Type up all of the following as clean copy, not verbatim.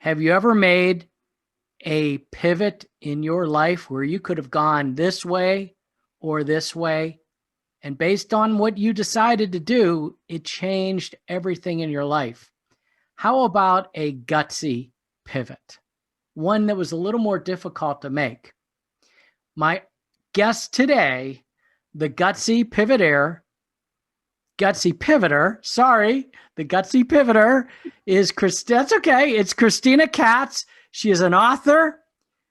Have you ever made a pivot in your life where you could have gone this way or this way? And based on what you decided to do, it changed everything in your life. How about a gutsy pivot? One that was a little more difficult to make. My guest today, the Gutsy Pivoter, the Gutsy Pivoter is Chrystina. That's okay. It's Chrystina Katz. She is an author.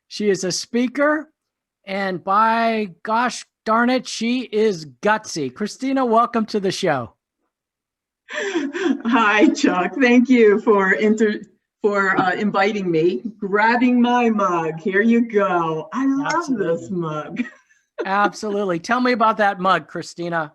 She is a speaker. And by gosh darn it, she is gutsy. Chrystina, welcome to the show. Hi, Chuck. Thank you for inviting me. Grabbing my mug. Here you go. I love this mug. Absolutely. Tell me about that mug, Chrystina.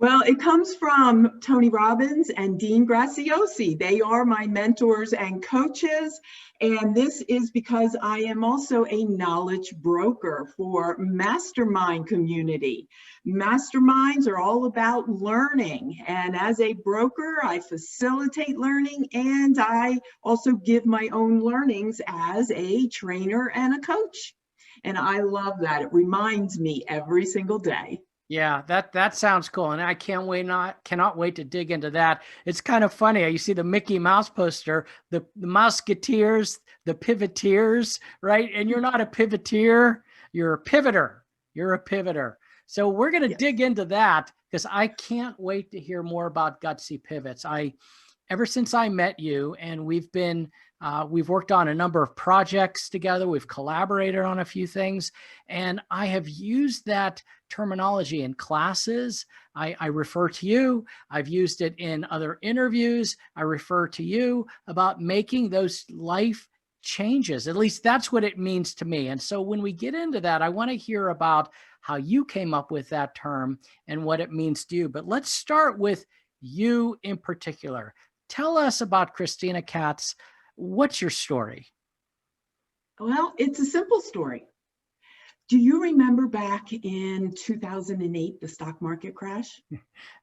Well, it comes from Tony Robbins and Dean Graziosi. They are my mentors and coaches. And this is because I am also a knowledge broker for mastermind community. Masterminds are all about learning. And as a broker, I facilitate learning, and I also give my own learnings as a trainer and a coach. And I love that. It reminds me every single day. Yeah, that sounds cool, and I cannot wait to dig into that. It's kind of funny. You see the Mickey Mouse poster, the Musketeers, the Pivoteers, right? And you're not a pivoteer, you're a pivoter. You're a pivoter. So we're going to dig into that because I can't wait to hear more about gutsy pivots. Ever since I met you, and we've worked on a number of projects together. We've collaborated on a few things, and I have used that terminology in classes. I refer to you. I've used it in other interviews. I refer to you about making those life changes. At least that's what it means to me. And so when we get into that, I want to hear about how you came up with that term and what it means to you. But let's start with you in particular. Tell us about Chrystina Katz. What's your story? Well, it's a simple story. Do you remember back in 2008, the stock market crash?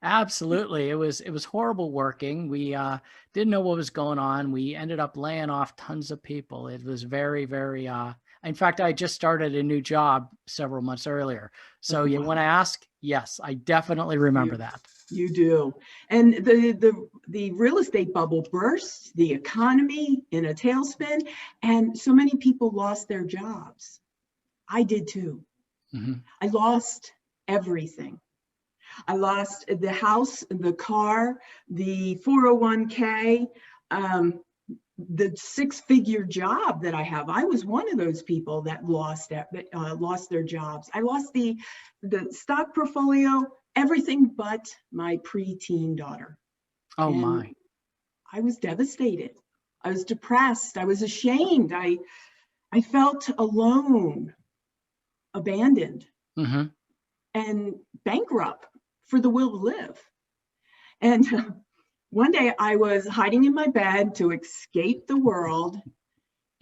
Absolutely. It was horrible working. We didn't know what was going on. We ended up laying off tons of people. It was very, very, in fact, I just started a new job several months earlier. So you want to ask? Yes, I definitely remember that. You do. And the real estate bubble burst, the economy in a tailspin, and so many people lost their jobs. I did too. Mm-hmm. I lost everything. I lost the house, the car, the 401k, the six-figure job that I have. I was one of those people that lost their jobs. I lost the stock portfolio, everything but my preteen daughter. Oh, and my. I was devastated. I was depressed. I was ashamed. I felt alone, abandoned, and bankrupt for the will to live. And one day I was hiding in my bed to escape the world,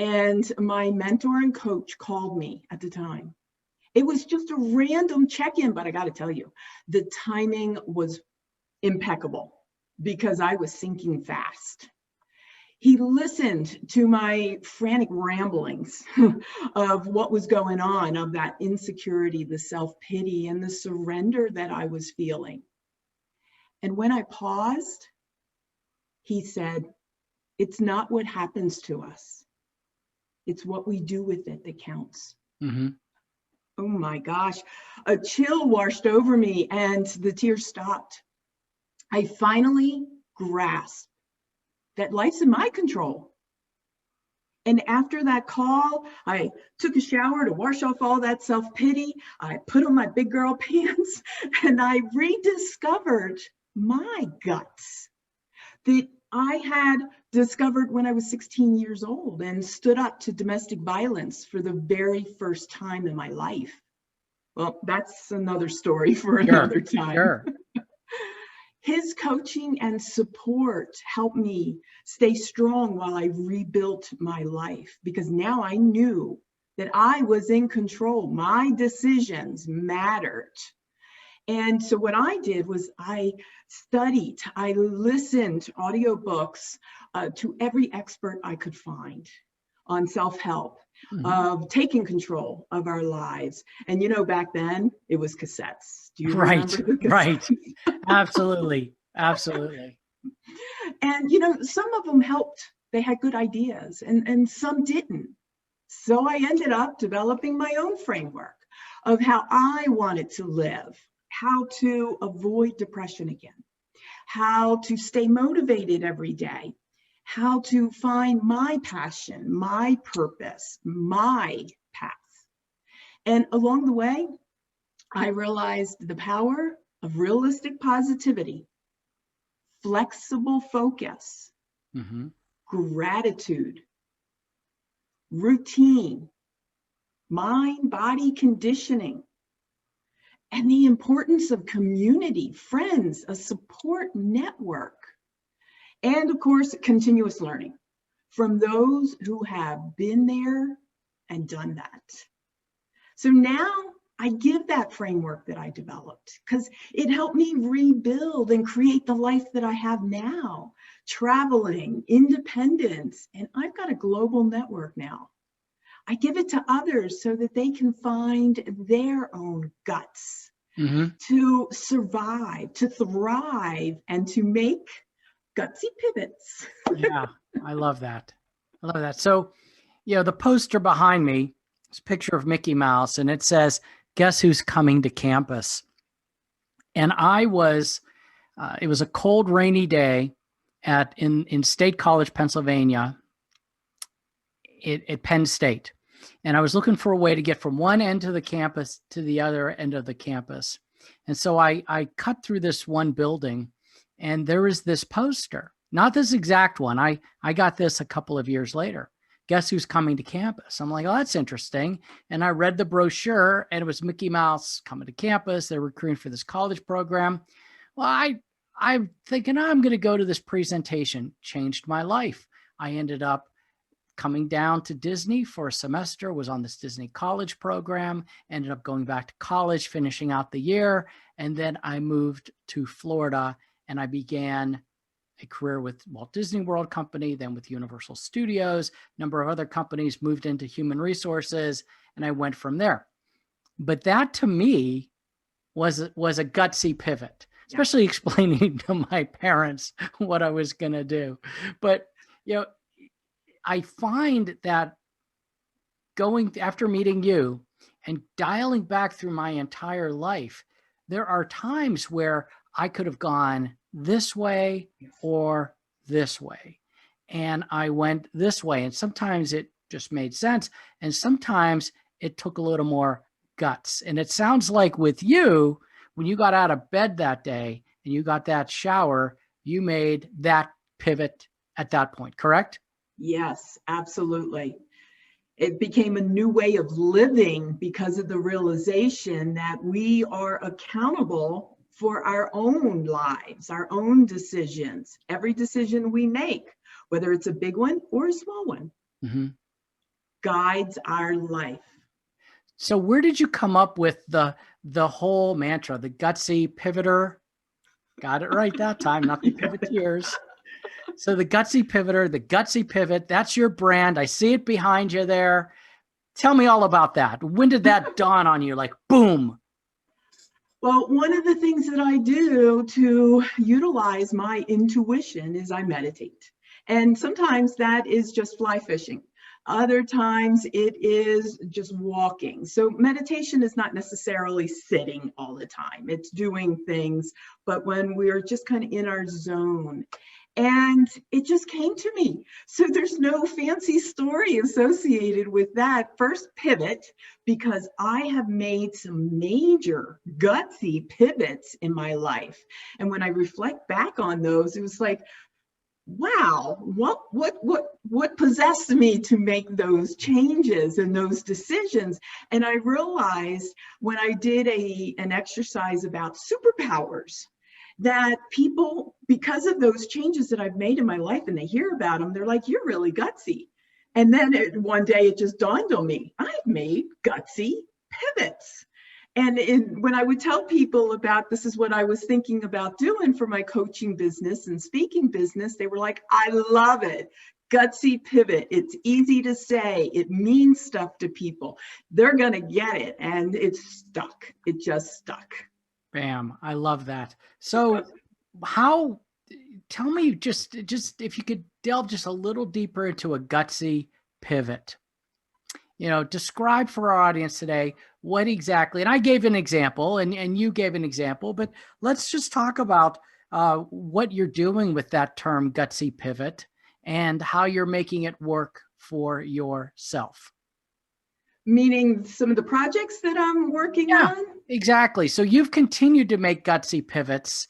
and my mentor and coach called me at the time. It was just a random check-in, but I got to tell you, the timing was impeccable because I was sinking fast. He listened to my frantic ramblings of what was going on, of that insecurity, the self-pity, and the surrender that I was feeling. And when I paused, he said, "It's not what happens to us. It's what we do with it that counts." Mm-hmm. Oh my gosh, a chill washed over me and the tears stopped. I finally grasped that life's in my control. And after that call, I took a shower to wash off all that self-pity. I put on my big girl pants and I rediscovered my guts that I had discovered when I was 16 years old and stood up to domestic violence for the very first time in my life. Well, that's another story for another time. Sure. His coaching and support helped me stay strong while I rebuilt my life, because now I knew that I was in control. My decisions mattered. And so what I did was I studied, I listened to audiobooks to every expert I could find on self-help, of taking control of our lives. And you know, back then it was cassettes. Do you remember the cassettes? Right. Absolutely. Absolutely. And you know, some of them helped. They had good ideas, and some didn't. So I ended up developing my own framework of how I wanted to live, how to avoid depression again, how to stay motivated every day, how to find my passion, my purpose, my path. And along the way, I realized the power of realistic positivity, flexible focus, gratitude, routine, mind-body conditioning, and the importance of community, friends, a support network, and of course, continuous learning from those who have been there and done that. So now I give that framework that I developed because it helped me rebuild and create the life that I have now, traveling, independence, and I've got a global network now. I give it to others so that they can find their own guts to survive, to thrive, and to make gutsy pivots. Yeah, I love that. I love that. So, you know, the poster behind me is a picture of Mickey Mouse, and it says, "Guess who's coming to campus?" And I was, it was a cold, rainy day in State College, Pennsylvania, at Penn State. And I was looking for a way to get from one end of the campus to the other end of the campus. And so I cut through this one building, and there was this poster, not this exact one. I got this a couple of years later. Guess who's coming to campus? I'm like, oh, that's interesting. And I read the brochure, and it was Mickey Mouse coming to campus. They're recruiting for this college program. Well, I'm thinking, I'm going to go to this presentation. Changed my life. I ended up coming down to Disney for a semester, was on this Disney college program, ended up going back to college, finishing out the year. And then I moved to Florida, and I began a career with Walt Disney World Company, then with Universal Studios, a number of other companies, moved into human resources, and I went from there. But that to me was a gutsy pivot, especially explaining to my parents what I was going to do. But, you know, I find that going after meeting you and dialing back through my entire life, there are times where I could have gone this way or this way. And I went this way. And sometimes it just made sense. And sometimes it took a little more guts. And it sounds like with you, when you got out of bed that day and you got that shower, you made that pivot at that point, correct? Yes, absolutely. It became a new way of living because of the realization that we are accountable for our own lives, our own decisions. Every decision we make, whether it's a big one or a small one, guides our life. So where did you come up with the whole mantra, the Gutsy Pivoter? Got it right that time, not the Pivoteers. So the Gutsy Pivoter, the Gutsy Pivot, that's your brand. I see it behind you there. Tell me all about that. When did that dawn on you? Like, boom. Well, one of the things that I do to utilize my intuition is I meditate. And sometimes that is just fly fishing. Other times it is just walking. So meditation is not necessarily sitting all the time. It's doing things, but when we're just kind of in our zone. And it just came to me. So there's no fancy story associated with that first pivot, because I have made some major gutsy pivots in my life. And when I reflect back on those, it was like, wow, what possessed me to make those changes and those decisions? And I realized when I did an exercise about superpowers, that people, because of those changes that I've made in my life and they hear about them, they're like, you're really gutsy. And then one day it just dawned on me, I've made gutsy pivots. And when I would tell people about this is what I was thinking about doing for my coaching business and speaking business, they were like, I love it. Gutsy pivot. It's easy to say. It means stuff to people. They're going to get it. And it's stuck. It just stuck. Bam. I love that. So tell me just if you could delve just a little deeper into a gutsy pivot. Describe for our audience today what exactly, and I gave an example and you gave an example, but let's just talk about what you're doing with that term gutsy pivot and how you're making it work for yourself. Meaning some of the projects that I'm working on? Exactly. So you've continued to make gutsy pivots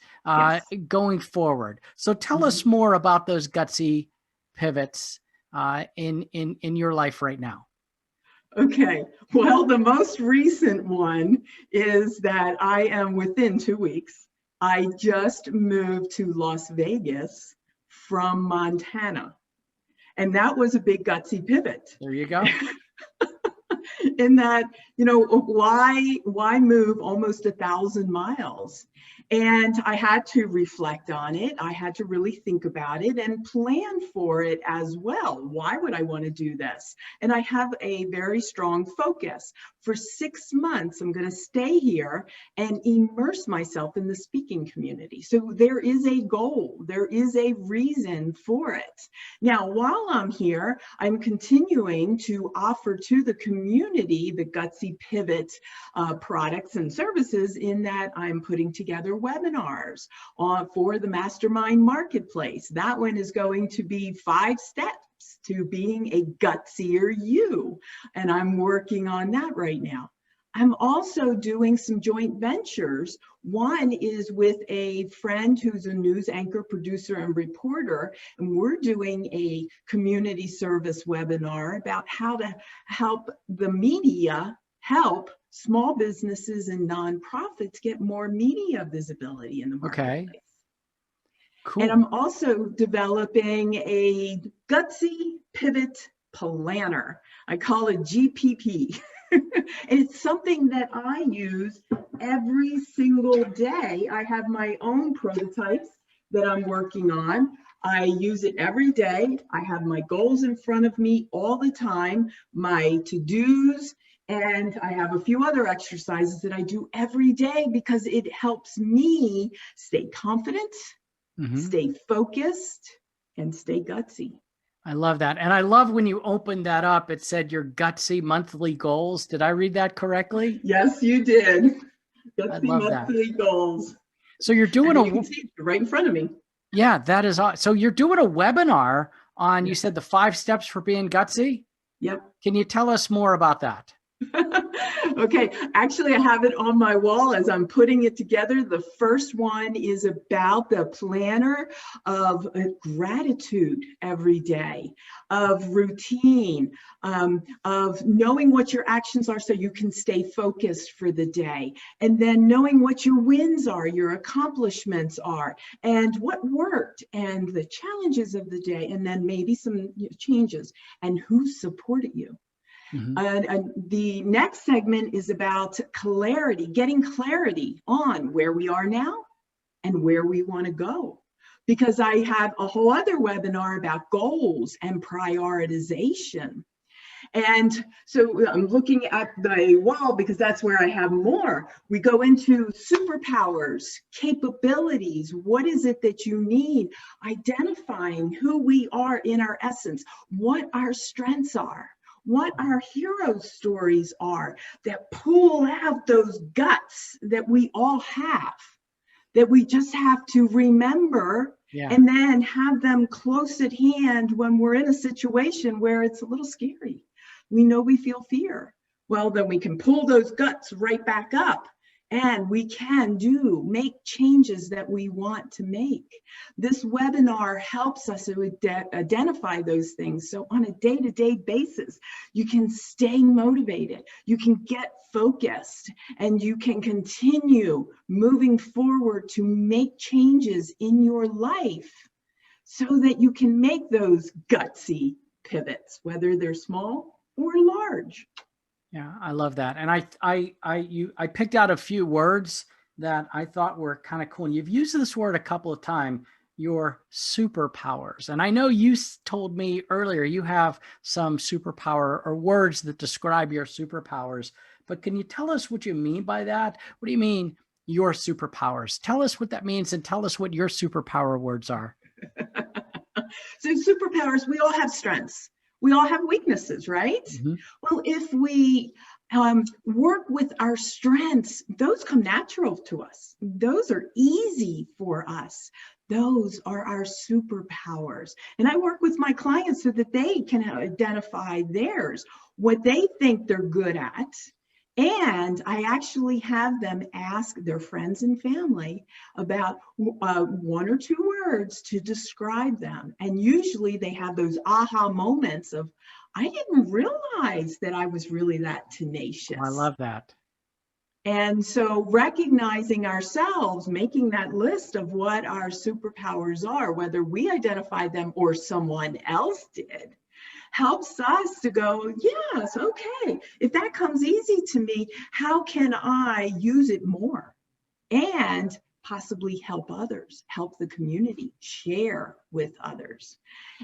going forward. So tell us more about those gutsy pivots in your life right now. Okay, well, the most recent one is that I am within 2 weeks. I just moved to Las Vegas from Montana. And that was a big gutsy pivot. There you go. In that, why move almost 1,000 miles? And I had to reflect on it. I had to really think about it and plan for it as well. Why would I want to do this? And I have a very strong focus. For 6 months, I'm going to stay here and immerse myself in the speaking community. So there is a goal. There is a reason for it. Now, while I'm here, I'm continuing to offer to the community the Gutsy Pivot products and services, in that I'm putting together webinars for the Mastermind Marketplace. That one is going to be 5 steps to being a gutsier you. And I'm working on that right now. I'm also doing some joint ventures. One is with a friend who's a news anchor, producer, and reporter, and we're doing a community service webinar about how to help the media help small businesses and nonprofits get more media visibility in the marketplace. Okay. Cool. And I'm also developing a Gutsy Pivot Planner. I call it GPP. It's something that I use every single day. I have my own prototypes that I'm working on. I use it every day. I have my goals in front of me all the time, my to-dos, and I have a few other exercises that I do every day because it helps me stay confident, stay focused, and stay gutsy. I love that. And I love when you opened that up, it said your gutsy monthly goals. Did I read that correctly? Yes, you did. I Gutsy love monthly goals. So you're doing you can see it right in front of me. Yeah, that is awesome. So you're doing a webinar on, you said, the 5 steps for being gutsy? Yep. Can you tell us more about that? Okay, actually I have it on my wall as I'm putting it together. The first one is about the planner of gratitude every day, of routine, of knowing what your actions are so you can stay focused for the day, and then knowing what your wins are, your accomplishments are, and what worked, and the challenges of the day, and then maybe some changes, and who supported you. And the next segment is about clarity, getting clarity on where we are now and where we want to go. Because I have a whole other webinar about goals and prioritization. And so I'm looking at the wall because that's where I have more. We go into superpowers, capabilities. What is it that you need? Identifying who we are in our essence, what our strengths are, what our hero stories are that pull out those guts that we all have, that we just have to remember and then have them close at hand when we're in a situation where it's a little scary. We know we feel fear. Well, then we can pull those guts right back up and we can make changes that we want to make. This webinar helps us to identify those things. So on a day-to-day basis, you can stay motivated, you can get focused, and you can continue moving forward to make changes in your life so that you can make those gutsy pivots, whether they're small or large. Yeah, I love that. And I picked out a few words that I thought were kind of cool. And you've used this word a couple of times, your superpowers. And I know you told me earlier you have some superpower or words that describe your superpowers, but can you tell us what you mean by that? What do you mean your superpowers? Tell us what that means and tell us what your superpower words are. So superpowers, we all have strengths. We all have weaknesses, right? Mm-hmm. Well, if we work with our strengths, those come natural to us. Those are easy for us. Those are our superpowers. And I work with my clients so that they can identify theirs, what they think they're good at. And I actually have them ask their friends and family about one or two words to describe them. And usually they have those aha moments of, I didn't realize that I was really that tenacious. I love that. And so recognizing ourselves, making that list of what our superpowers are, whether we identified them or someone else did, helps us to go, yes, okay, if that comes easy to me, how can I use it more? And possibly help others, help the community, share with others.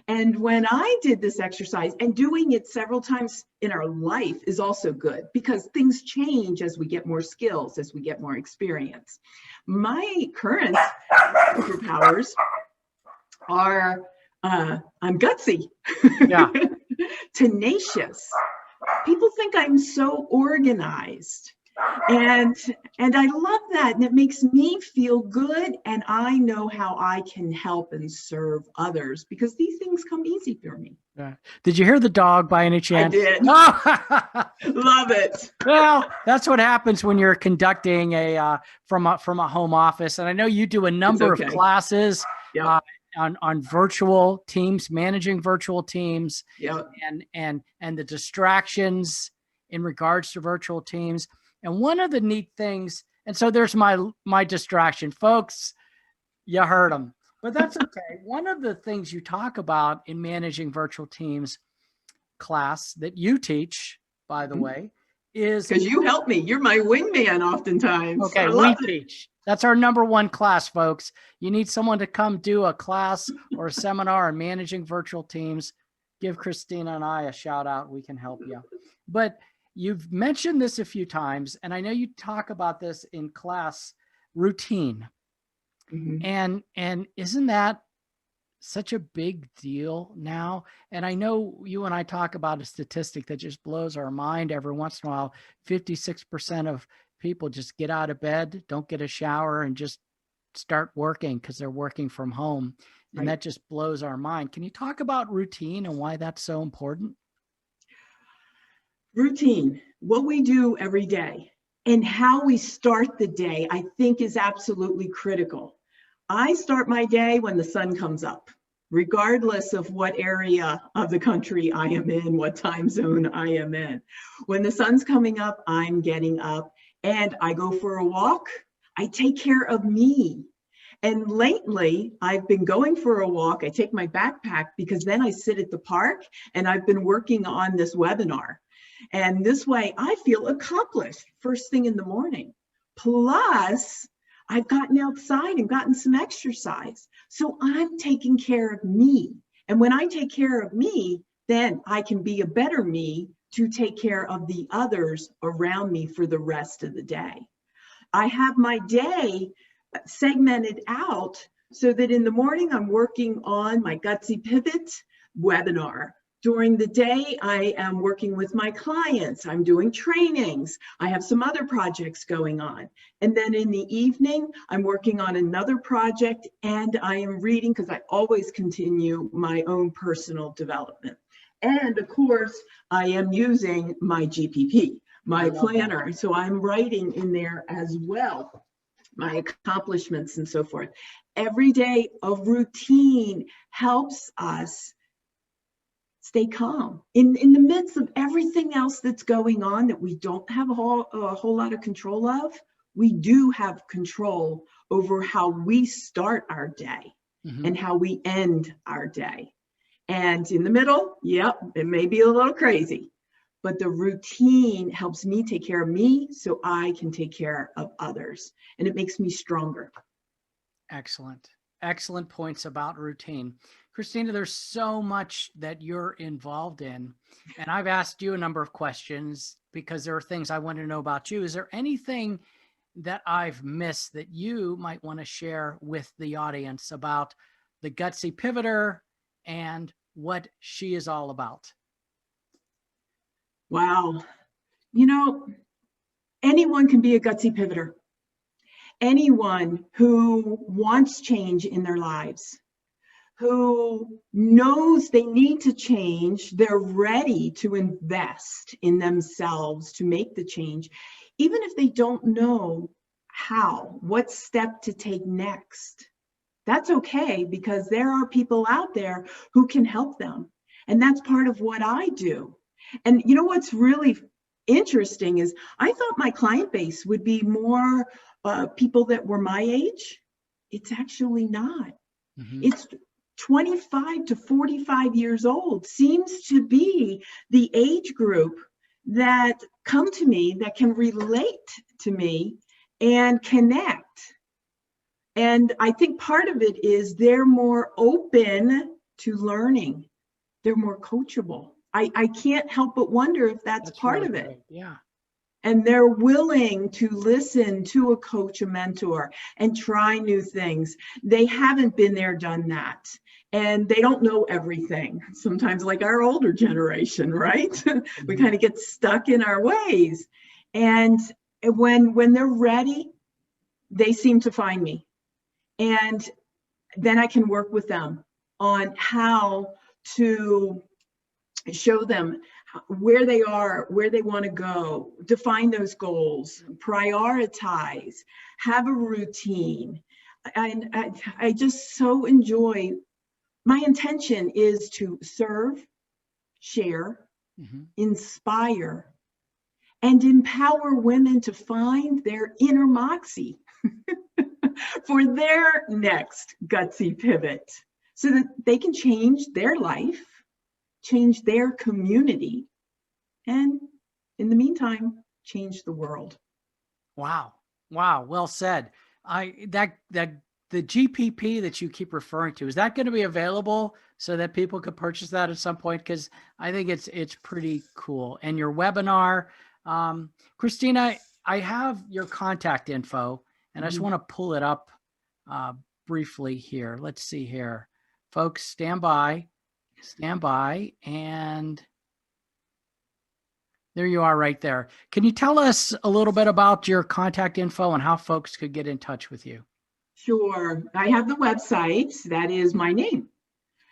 And when I did this exercise, and doing it several times in our life is also good because things change as we get more skills, as we get more experience. My current superpowers are, I'm gutsy. Yeah. Tenacious. People think I'm so organized. And I love that. And it makes me feel good. And I know how I can help and serve others because these things come easy for me. Yeah. Did you hear the dog by any chance? I did. Oh! Love it. Well, that's what happens when you're conducting from a home office. And I know you do a number of classes. Yep. On virtual teams, managing virtual teams, yep. and the distractions in regards to virtual teams. And one of the neat things, and so there's my distraction, folks, you heard them, but that's okay. One of the things you talk about in managing virtual teams class that you teach, by the way, is because you help me. You're my wingman oftentimes. Okay, we teach. That's our number one class, folks. You need someone to come do a class or a seminar on managing virtual teams. Give Chrystina and I a shout out. We can help you. But you've mentioned this a few times, and I know you talk about this in class, routine. Mm-hmm. And isn't that such a big deal now? And I know you and I talk about a statistic that just blows our mind every once in a while. 56% of people just get out of bed, don't get a shower, and just start working because they're working from home. And that just blows our mind. Can you talk about routine and why that's so important? Routine, what we do every day and how we start the day, I think is absolutely critical. I start my day when the sun comes up, regardless of what area of the country I am in, what time zone I am in. When the sun's coming up, I'm getting up and I go for a walk. I take care of me. And lately, I've been going for a walk. I take my backpack because then I sit at the park and I've been working on this webinar. And this way I feel accomplished first thing in the morning. Plus, I've gotten outside and gotten some exercise. So I'm taking care of me. And when I take care of me, then I can be a better me to take care of the others around me for the rest of the day. I have my day segmented out so that in the morning I'm working on my Gutsy Pivot webinar. During the day, I am working with my clients. I'm doing trainings. I have some other projects going on. And then in the evening, I'm working on another project and I am reading because I always continue my own personal development. And of course, I am using my GPP, my planner. So I'm writing in there as well, my accomplishments and so forth. Every day of routine helps us stay calm in the midst of everything else that's going on that we don't have a whole lot of control of. We do have control over how we start our day and how we end our day. And in the middle, yep, it may be a little crazy, but the routine helps me take care of me so I can take care of others. And it makes me stronger. Excellent. Excellent points about routine. Chrystina, there's so much that you're involved in, and I've asked you a number of questions because there are things I want to know about you. Is there anything that I've missed that you might want to share with the audience about the Gutsy Pivoter and what she is all about? Wow. You know, anyone can be a Gutsy Pivoter. Anyone who wants change in their lives, who knows they need to change, they're ready to invest in themselves to make the change, even if they don't know how, what step to take next. That's okay, because there are people out there who can help them. And that's part of what I do. And you know what's really interesting is I thought my client base would be more people that were my age. It's actually not. Mm-hmm. It's 25 to 45 years old seems to be the age group that come to me, that can relate to me and connect. And I think part of it is they're more open to learning. They're more coachable. I can't help but wonder if that's part of it. Great. Yeah. And they're willing to listen to a coach, a mentor, and try new things. They haven't been there, done that. And they don't know everything. Sometimes like our older generation, right? Mm-hmm. We kind of get stuck in our ways. And when they're ready, they seem to find me. And then I can work with them on how to show them where they are, where they want to go, define those goals, prioritize, have a routine. And I just so enjoy, my intention is to serve, share, mm-hmm. inspire, and empower women to find their inner moxie for their next gutsy pivot so that they can change their life, change their community, and in the meantime, change the world. Wow. Wow. Well said. The GPP that you keep referring to, is that going to be available so that people could purchase that at some point? Because I think it's pretty cool. And your webinar, Chrystina, I have your contact info, and I just want to pull it up briefly here. Let's see here. Folks, stand by, and there you are right there. Can you tell us a little bit about your contact info and how folks could get in touch with you? Sure. I have the website. That is my name.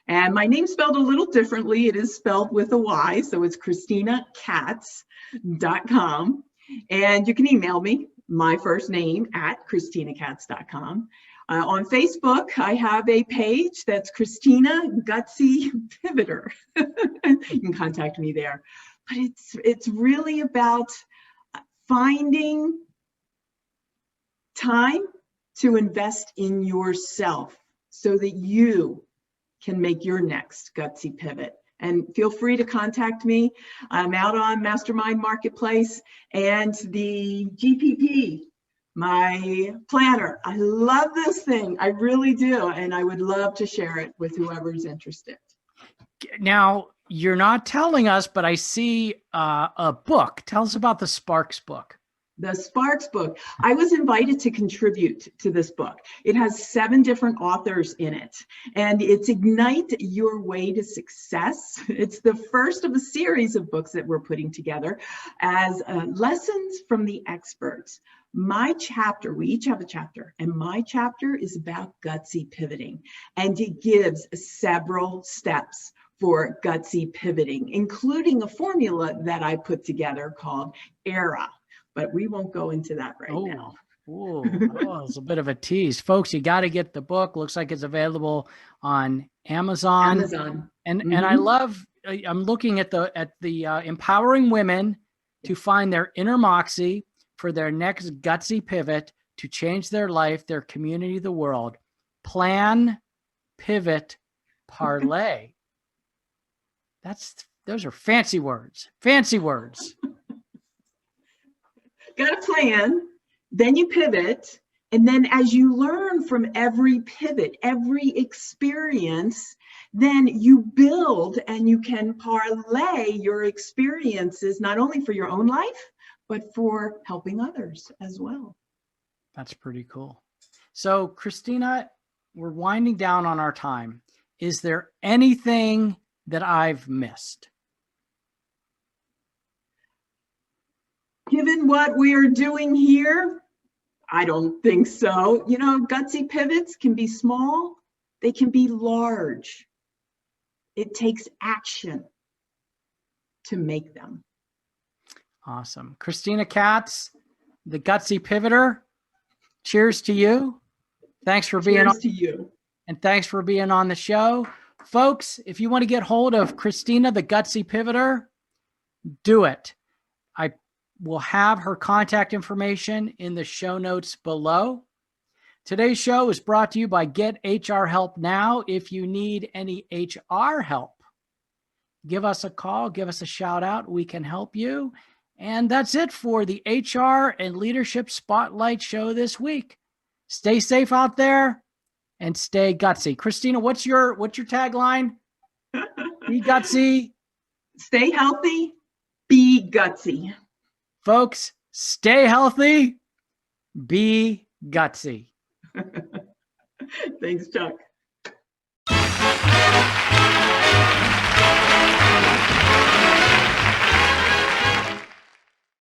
And my name's spelled a little differently. It is spelled with a Y, so it's ChristinaKatz.com. And you can email me, my first name, at ChristinaKatz.com. On Facebook, I have a page that's Chrystina Gutsy Pivoter. You can contact me there. But it's really about finding time to invest in yourself so that you can make your next gutsy pivot. And feel free to contact me. I'm out on Mastermind Marketplace and the GPP, my planner. I love this thing. I really do. And I would love to share it with whoever's interested. Now, you're not telling us, but I see a book. Tell us about the Sparks book. The Sparks book. I was invited to contribute to this book. It has 7 different authors in it, and it's Ignite Your Way to Success. It's the first of a series of books that we're putting together as lessons from the experts. My chapter, we each have a chapter, and my chapter is about gutsy pivoting, and it gives several steps for gutsy pivoting, including a formula that I put together called ERA. But we won't go into that now. Oh, it's a bit of a tease. Folks, you got to get the book. Looks like it's available on Amazon. And I love, I'm looking at the empowering women to find their inner moxie for their next gutsy pivot to change their life, their community, the world. Plan, pivot, parlay. Those are fancy words. Fancy words. Got a plan, then you pivot. And then as you learn from every pivot, every experience, then you build and you can parlay your experiences, not only for your own life, but for helping others as well. That's pretty cool. So, Chrystina, we're winding down on our time. Is there anything that I've missed? Given what we are doing here, I don't think so. You know, gutsy pivots can be small, they can be large. It takes action to make them. Awesome. Chrystina Katz, the Gutsy Pivoter. Cheers to you. Thanks for being on. Cheers to you. And thanks for being on the show. Folks, if you want to get hold of Chrystina, the Gutsy Pivoter, do it. I will have her contact information in the show notes below. Today's show is brought to you by Get HR Help Now. If you need any HR help, give us a call, give us a shout out. We can help you. And that's it for the HR and Leadership Spotlight show this week. Stay safe out there and stay gutsy. Chrystina, what's your tagline? Be gutsy. Stay healthy, be gutsy. Folks, stay healthy, be gutsy. Thanks, Chuck.